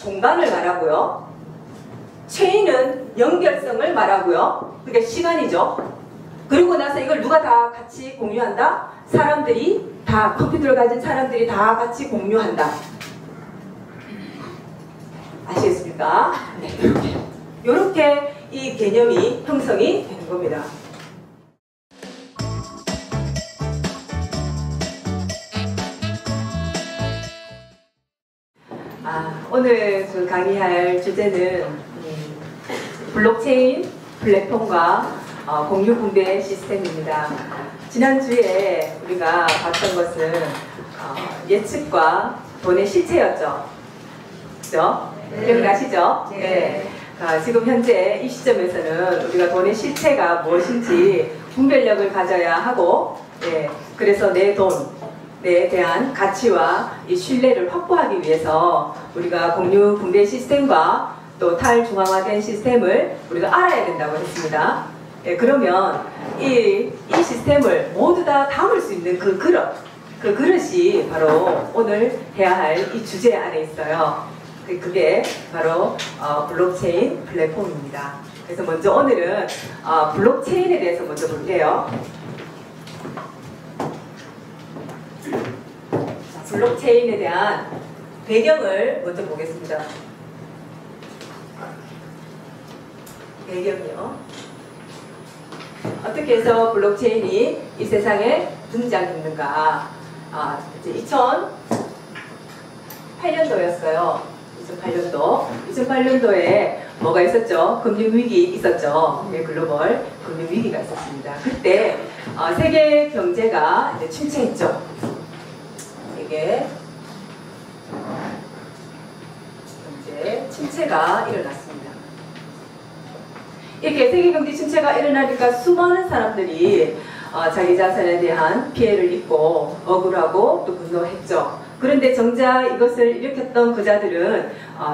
공간을 말하고요. 체인은 연결성을 말하고요. 그게 시간이죠. 그리고 나서 이걸 누가 다 같이 공유한다? 사람들이 다, 컴퓨터를 가진 사람들이 다 같이 공유한다. 아시겠습니까? 네, 이렇게 이 개념이 형성이 되는 겁니다. 오늘 강의할 주제는 블록체인 플랫폼과 공유 분배 시스템입니다. 지난주에 우리가 봤던 것은 예측과 돈의 실체였죠. 그죠? 기억나시죠? 네. 지금 현재 이 시점에서는 우리가 돈의 실체가 무엇인지 분별력을 가져야 하고, 그래서 내 돈에 대한 가치와 이 신뢰를 확보하기 위해서 우리가 공유 분배 시스템과 또 탈중앙화된 시스템을 우리가 알아야 된다고 했습니다. 그러면 이 시스템을 모두 다 담을 수 있는 그 그릇이 바로 오늘 해야 할 이 주제 안에 있어요. 그게 바로 블록체인 플랫폼입니다. 그래서 먼저 오늘은 블록체인에 대해서 먼저 볼게요. 블록체인에 대한 배경을 먼저 보겠습니다. 배경이요. 어떻게 해서 블록체인이 이 세상에 등장했는가? 이제 2008년도였어요. 2008년도에 뭐가 있었죠? 금융위기 있었죠. 글로벌 금융위기가 있었습니다. 그때 세계 경제가 이제 침체했죠. 세계 경제 침체가 일어났습니다. 이렇게 세계경제 침체가 일어나니까 수많은 사람들이 자기 자산에 대한 피해를 입고 억울하고 또 분노했죠. 그런데 정작 이것을 일으켰던 그자들은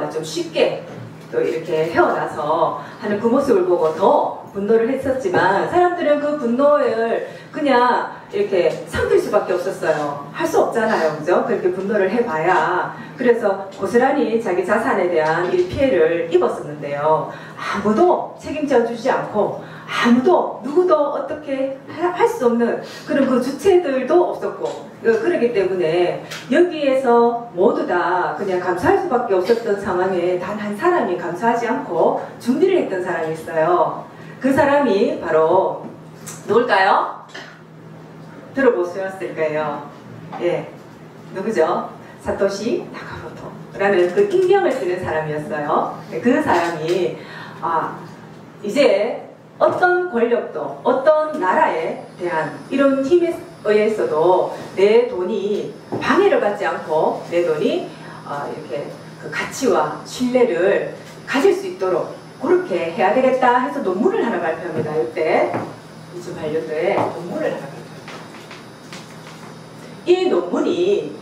좀 쉽게 또 이렇게 헤어나서 하는 그 모습을 보고 더 분노를 했었지만 사람들은 그 분노를 그냥 이렇게 삼킬 수밖에 없었어요. 할 수 없잖아요. 그죠? 그렇게 분노를 해봐야. 그래서 고스란히 자기 자산에 대한 이 피해를 입었었는데요. 아무도 책임져 주지 않고 아무도 누구도 어떻게 할 수 없는 그런 그 주체들도 없었고 그렇기 때문에 여기에서 모두 다 그냥 감수할 수밖에 없었던 상황에 단 한 사람이 감수하지 않고 준비를 했던 사람이 있어요. 그 사람이 바로 누굴까요? 들어보셨을 거예요. 예, 누구죠? 사토시 나카모토라는 그 인명을 쓰는 사람이었어요. 그 사람이 이제 어떤 권력도 어떤 나라에 대한 이런 힘에 의해서도 내 돈이 방해를 받지 않고 내 돈이 이렇게 그 가치와 신뢰를 가질 수 있도록 그렇게 해야 되겠다 해서 논문을 하나 발표합니다. 이때 2008년도에 논문을 하나 발표합니다. 이 논문이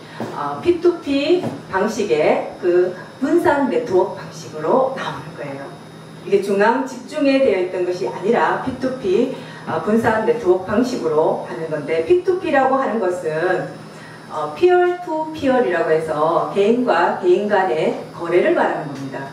P2P 방식의 그 분산 네트워크 방식으로 나오는 거예요. 이게 중앙 집중에 되어 있던 것이 아니라 P2P 분산 네트워크 방식으로 하는 건데, P2P라고 하는 것은 peer to peer이라고 해서 개인과 개인 간의 거래를 말하는 겁니다.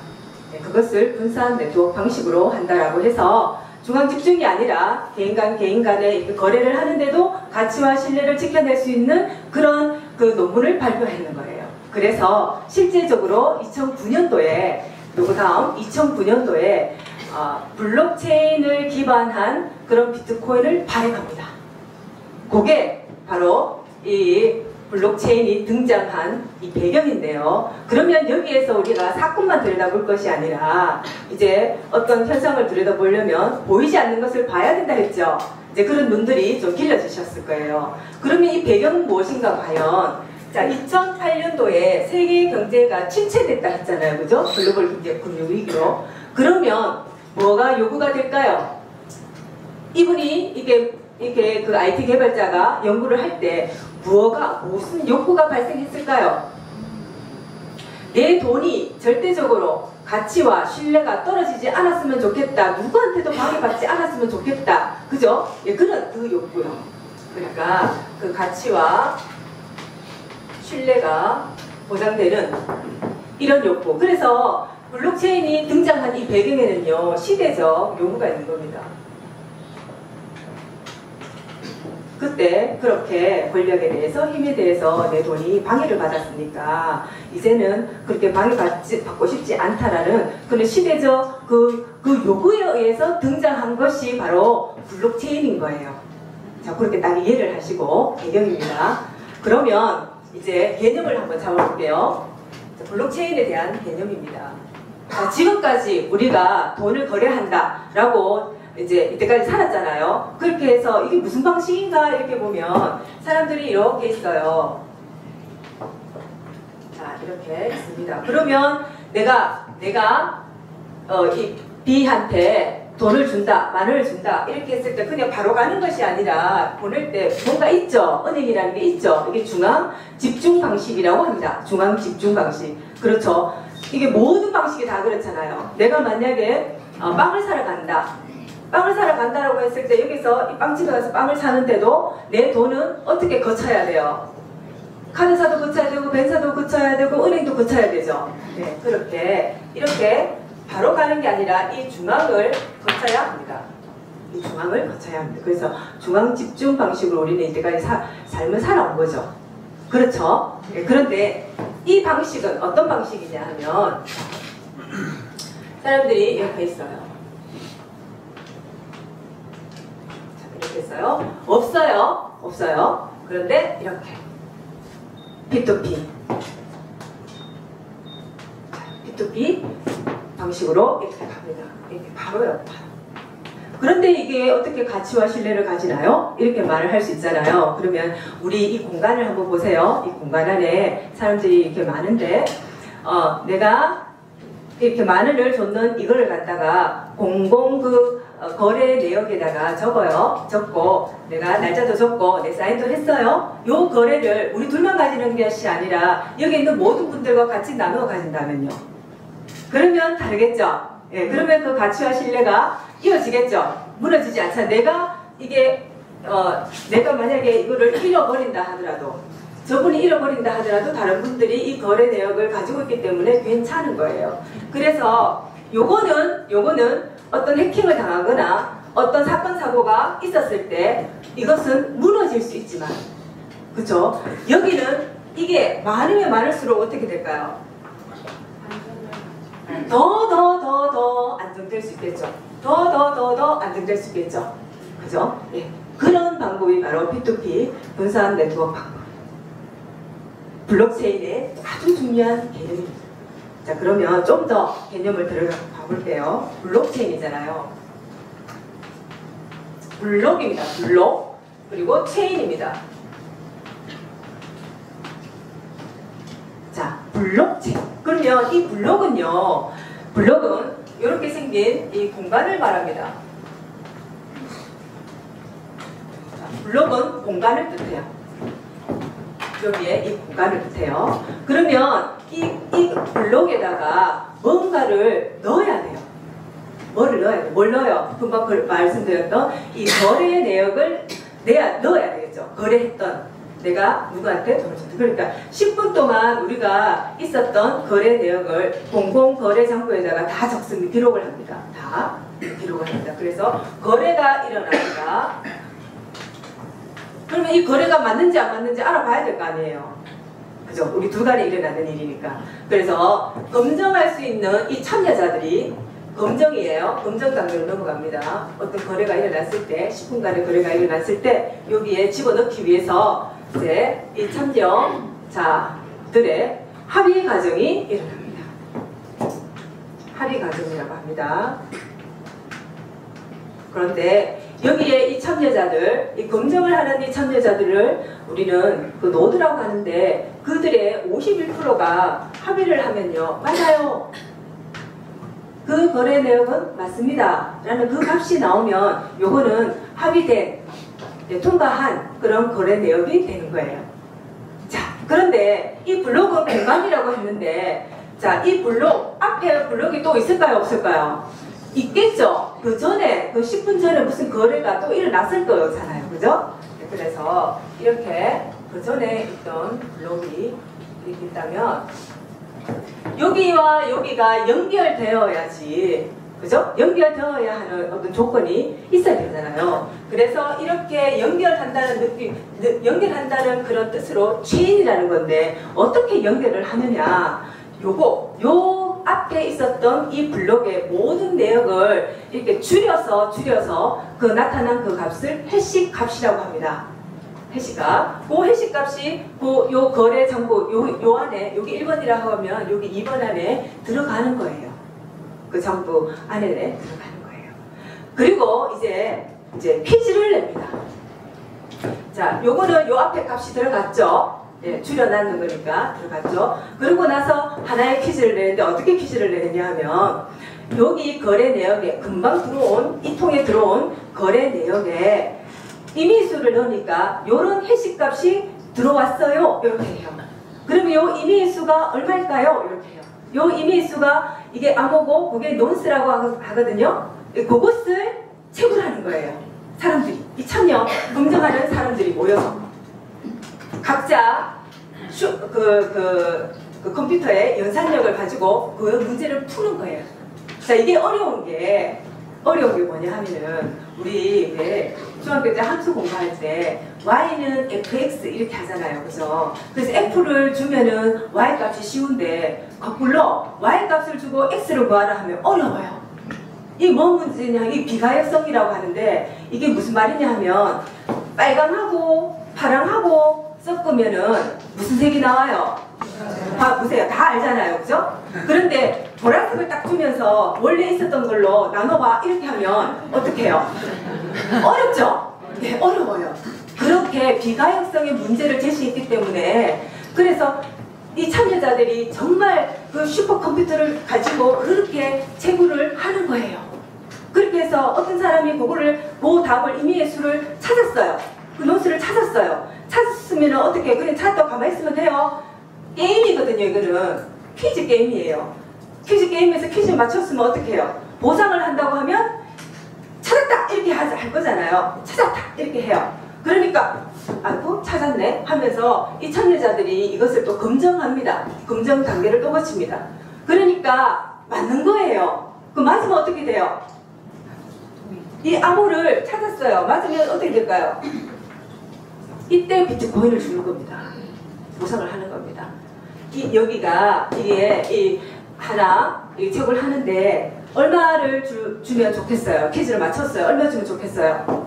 그것을 분산 네트워크 방식으로 한다라고 해서 중앙 집중이 아니라 개인 간의 거래를 하는데도 가치와 신뢰를 지켜낼 수 있는 그런 그 논문을 발표했는 거예요. 그래서 실제적으로 2009년도에 다음 2009년도에 블록체인을 기반한 그런 비트코인을 발행합니다. 그게 바로 이 블록체인이 등장한 이 배경인데요. 그러면 여기에서 우리가 사건만 들여다볼 것이 아니라 이제 어떤 현상을 들여다보려면 보이지 않는 것을 봐야 된다 했죠. 이제 그런 눈들이 좀 길러지셨을 거예요. 그러면 이 배경은 무엇인가 과연? 자, 2008년도에 세계 경제가 침체됐다 했잖아요. 그죠? 글로벌 경제 금융위기로. 그러면 뭐가 요구가 될까요? 이분이 이게 그 IT 개발자가 연구를 할 때 무슨 욕구가 발생했을까요? 내 돈이 절대적으로 가치와 신뢰가 떨어지지 않았으면 좋겠다. 누구한테도 방해받지 않았으면 좋겠다. 그죠? 예, 그런 그 욕구요. 그러니까 그 가치와 신뢰가 보장되는 이런 욕구. 그래서 블록체인이 등장한 이 배경에는요, 시대적 요구가 있는 겁니다. 그때 그렇게 권력에 대해서, 힘에 대해서 내 돈이 방해를 받았으니까 이제는 그렇게 방해받고 싶지 않다라는 그런 시대적 그 요구에 의해서 등장한 것이 바로 블록체인인 거예요. 자, 그렇게 딱 이해를 하시고, 배경입니다. 그러면 이제 개념을 한번 잡아볼게요. 자, 블록체인에 대한 개념입니다. 자, 지금까지 우리가 돈을 거래한다라고 이제 이때까지 살았잖아요. 그렇게 해서 이게 무슨 방식인가 이렇게 보면 사람들이 이렇게 있어요. 자, 이렇게 있습니다. 그러면 내가 이 B한테 돈을 준다, 만 원을 준다 이렇게 했을 때 그냥 바로 가는 것이 아니라 보낼 때 뭔가 있죠. 은행이라는 게 있죠. 이게 중앙 집중 방식이라고 합니다. 중앙 집중 방식. 그렇죠. 이게 모든 방식이 다 그렇잖아요. 내가 만약에 빵을 사러 간다. 빵을 사러 간다라고 했을 때 여기서 이 빵집에 가서 빵을 사는데도 내 돈은 어떻게 거쳐야 돼요? 카드사도 거쳐야 되고 벤사도 거쳐야 되고 은행도 거쳐야 되죠. 네, 그렇게 이렇게 바로 가는 게 아니라 이 중앙을 거쳐야 합니다. 이 중앙을 거쳐야 합니다. 그래서 중앙 집중 방식으로 우리는 이때까지 삶을 살아온 거죠. 그렇죠? 네, 그런데 이 방식은 어떤 방식이냐 하면 사람들이 이렇게 있어요. 있어요? 없어요. 없어요. 그런데 이렇게 P2P P2P 방식으로 이렇게 갑니다. 이렇게 바로요. 그런데 이게 어떻게 가치와 신뢰를 가지나요? 이렇게 말을 할 수 있잖아요. 그러면 우리 이 공간을 한번 보세요. 이 공간 안에 사람들이 이렇게 많은데 내가 이렇게 만 원을 줬는 이거를 갖다가 거래 내역에다가 적어요. 적고 내가 날짜도 적고 내 사인도 했어요. 요 거래를 우리 둘만 가지는 것이 아니라 여기 있는 모든 분들과 같이 나누어 가진다면요. 그러면 다르겠죠. 예, 그러면 그 가치와 신뢰가 이어지겠죠. 무너지지 않잖아. 내가 만약에 이거를 잃어버린다 하더라도 저분이 잃어버린다 하더라도 다른 분들이 이 거래 내역을 가지고 있기 때문에 괜찮은 거예요. 그래서 요거는 어떤 해킹을 당하거나 어떤 사건 사고가 있었을 때 이것은 무너질 수 있지만, 그렇죠? 여기는 이게 많으면 많을수록 어떻게 될까요? 더 안정될 수 있겠죠. 더 안정될 수 있겠죠. 그죠? 예. 그런 방법이 바로 P2P 분산 네트워크 방법. 블록체인의 아주 중요한 개념입니다. 자, 그러면 좀 더 개념을 들어가 볼게요. 블록체인이잖아요. 블록입니다. 블록. 그리고 체인입니다. 자, 블록체인. 그러면 이 블록은 이렇게 생긴 이 공간을 말합니다. 자, 블록은 공간을 뜻해요. 여기에 이 공간을 뜻해요. 그러면 이 블록에다가 뭔가를 넣어야 돼요. 뭐를 넣어야 돼요? 뭘 넣어요? 금방 말씀드렸던 이 거래 내역을 넣어야 되겠죠. 거래했던 내가 누구한테 돈을 줬다. 그러니까 10분 동안 우리가 있었던 거래 내역을 공공거래장부에다가 다 적습니다. 기록을 합니다. 다 기록을 합니다. 그래서 거래가 일어납니다. 그러면 이 거래가 맞는지 안 맞는지 알아봐야 될 거 아니에요. 그죠? 우리 두 달에 일어나는 일이니까. 그래서 검증할 수 있는 이 참여자들이 검증이에요. 검증 단계로 넘어갑니다. 어떤 거래가 일어났을 때, 10분간의 거래가 일어났을 때 여기에 집어넣기 위해서 이제 이 참여자들의 합의 과정이 일어납니다. 합의 과정이라고 합니다. 그런데 여기에 이 참여자들, 이 검증을 하는 이 참여자들을 우리는 그 노드라고 하는데 그들의 51%가 합의를 하면요. 맞아요. 그 거래 내역은 맞습니다. 라는 그 값이 나오면 요거는 합의된, 통과한 그런 거래 내역이 되는 거예요. 자, 그런데 이 블록은 공간이라고 했는데 자, 이 블록, 앞에 블록이 또 있을까요? 없을까요? 있겠죠. 그 전에, 그 10분 전에 무슨 거래가 또 일어났을 거잖아요. 그죠? 그래서 이렇게 그 전에 있던 블록이 이렇게 있다면 여기와 여기가 연결되어야지, 그죠? 연결되어야 하는 어떤 조건이 있어야 되잖아요. 그래서 이렇게 연결한다는 느낌, 연결한다는 그런 뜻으로 체인이라는 건데, 어떻게 연결을 하느냐. 요 앞에 있었던 이 블록의 모든 내역을 이렇게 줄여서 그 나타난 그 값을 해시 값이라고 합니다. 해시값. 그 해시 값이 요 거래 정보 요 안에, 여기 1번이라고 하면 여기 2번 안에 들어가는 거예요. 그 정보 안에 들어가는 거예요. 그리고 이제 퀴즈를 냅니다. 자, 요거는 요 앞에 값이 들어갔죠. 예, 줄여놨는 거니까 들어갔죠. 그러고 나서 하나의 퀴즈를 내는데, 어떻게 퀴즈를 내느냐 하면, 여기 거래 내역에 금방 들어온, 이 통에 들어온 거래 내역에 임의수를 넣으니까 요런 해시값이 들어왔어요. 이렇게 해요. 그러면 요 임의수가 얼마일까요? 이렇게 해요. 요 임의수가 이게 암호고 그게 논스라고 하거든요. 그것을 채굴하는 거예요. 사람들이, 이 참여 검증하는 사람들이 모여서 각자 그 컴퓨터의 연산력을 가지고 그 문제를 푸는 거예요. 자, 이게 어려운 게 뭐냐 하면은, 우리 왜 중학교 때 함수 공부할 때 y는 fx 이렇게 하잖아요. 그죠? 그래서 f를 주면은 y 값이 쉬운데, 거꾸로 y 값을 주고 x를 구하라 하면 어려워요. 이 뭔 문제냐, 이 비가역성이라고 하는데, 이게 무슨 말이냐 하면, 빨강하고 파랑하고 섞으면은 무슨 색이 나와요? 보세요. 다 알잖아요. 그죠? 그런데 보라색을 딱 주면서 원래 있었던 걸로 나눠봐 이렇게 하면 어떻게 해요? 어렵죠? 네, 어려워요. 그렇게 비가역성의 문제를 제시했기 때문에, 그래서 이 참여자들이 정말 그 슈퍼컴퓨터를 가지고 그렇게 채굴을 하는 거예요. 그렇게 해서 어떤 사람이 그 답을, 임의의 수를 찾았어요. 그 논수를 찾았어요. 찾았으면 어떻게, 그냥 찾았다고 가만히 있으면 돼요? 게임이거든요. 이거는 퀴즈 게임이에요. 퀴즈 게임에서 퀴즈 맞췄으면 어떻게 해요? 보상을 한다고 하면 찾았다 이렇게 할 거잖아요. 찾았다 이렇게 해요. 그러니까 아이고 찾았네 하면서 이 참여자들이 이것을 또 검증합니다. 검증 단계를 또 거칩니다. 그러니까 맞는 거예요. 그 맞으면 어떻게 돼요? 이 암호를 찾았어요. 맞으면 어떻게 될까요? 이때 비트코인을 주는 겁니다. 보상을 하는 겁니다. 여기가 이게 이 책을 하는데 얼마를 주면 좋겠어요? 퀴즈를 맞췄어요. 얼마 주면 좋겠어요?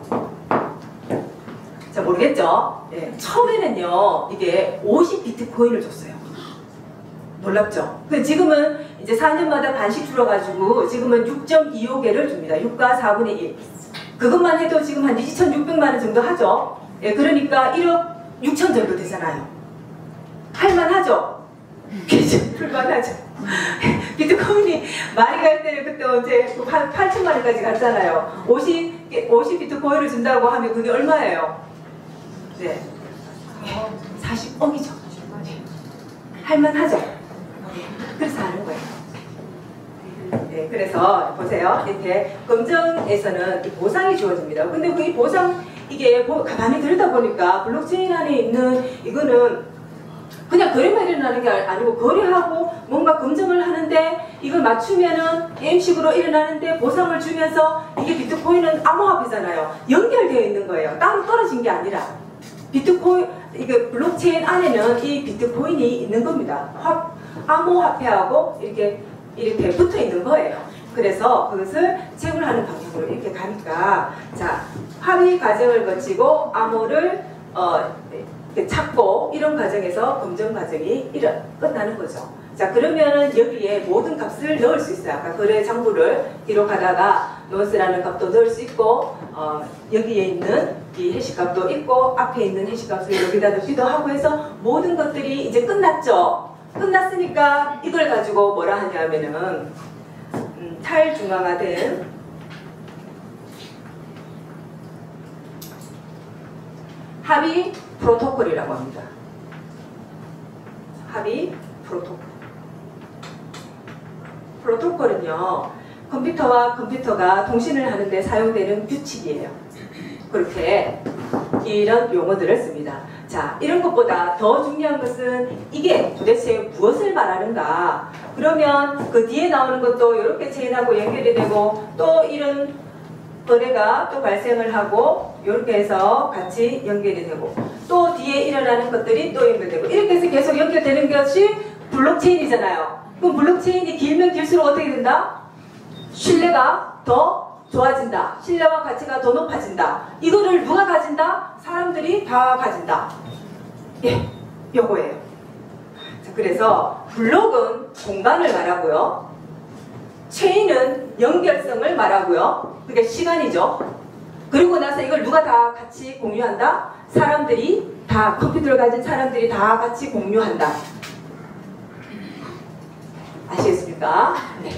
자, 모르겠죠? 네. 처음에는요, 이게 50비트코인을 줬어요. 놀랍죠? 지금은 이제 4년마다 반씩 줄어가지고 지금은 6.25개를 줍니다. 6과 4분의 1. 그것만 해도 지금 한 2,600만 원 정도 하죠? 예, 그러니까 1억 6천 정도 되잖아요. 할만하죠? 불만하죠? 비트코인이 많이 갈 때는 그때 언제 8천만 원까지 갔잖아요. 50 비트코인을 준다고 하면 그게 얼마예요? 네. 40억이죠. 할만하죠? 그래서 하는 거예요. 네, 그래서 보세요. 이렇게 검증에서는 이 보상이 주어집니다. 근데 그 보상, 이게 가만히 들여다보니까 블록체인 안에 있는 이거는 그냥 거래만 일어나는 게 아니고, 거래하고 뭔가 검증을 하는데 이걸 맞추면은 게임식으로 일어나는데 보상을 주면서, 이게 비트코인은 암호화폐잖아요. 연결되어 있는 거예요. 따로 떨어진 게 아니라. 비트코인, 이게 블록체인 안에는 이 비트코인이 있는 겁니다. 암호화폐하고 이렇게 붙어 있는 거예요. 그래서 그것을 채굴하는 방향으로 이렇게 가니까, 자, 합의 과정을 거치고 암호를 찾고, 이런 과정에서 검증 과정이 끝나는 거죠. 자, 그러면은 여기에 모든 값을 넣을 수 있어요. 아까 거래 장부를 기록하다가 논스라는 값도 넣을 수 있고, 여기에 있는 이 해시값도 있고, 앞에 있는 해시값을 여기다 넣기도 하고 해서 모든 것들이 이제 끝났죠. 끝났으니까 이걸 가지고 뭐라 하냐면은 탈중앙화된 합의 프로토콜이라고 합니다. 합의 프로토콜. 프로토콜은요, 컴퓨터와 컴퓨터가 통신을 하는데 사용되는 규칙이에요. 그렇게 이런 용어들을 씁니다. 자, 이런 것보다 더 중요한 것은 이게 도대체 무엇을 말하는가. 그러면 그 뒤에 나오는 것도 이렇게 체인하고 연결이 되고 또 이런 거래가 또 발생을 하고 이렇게 해서 같이 연결이 되고 또 뒤에 일어나는 것들이 또 연결되고 이렇게 해서 계속 연결되는 것이 블록체인이잖아요. 그럼 블록체인이 길면 길수록 어떻게 된다? 신뢰가 더 좋아진다. 신뢰와 가치가 더 높아진다. 이거를 누가 가진다? 사람들이 다 가진다. 예, 요거예요. 자, 그래서 블록은 공간을 말하고요. 체인은 연결성을 말하고요. 그게 시간이죠. 그리고 나서 이걸 누가 다 같이 공유한다? 사람들이 다, 컴퓨터를 가진 사람들이 다 같이 공유한다. 아시겠습니까? 네,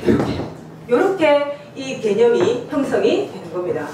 이렇게 이 개념이 형성이 되는 겁니다.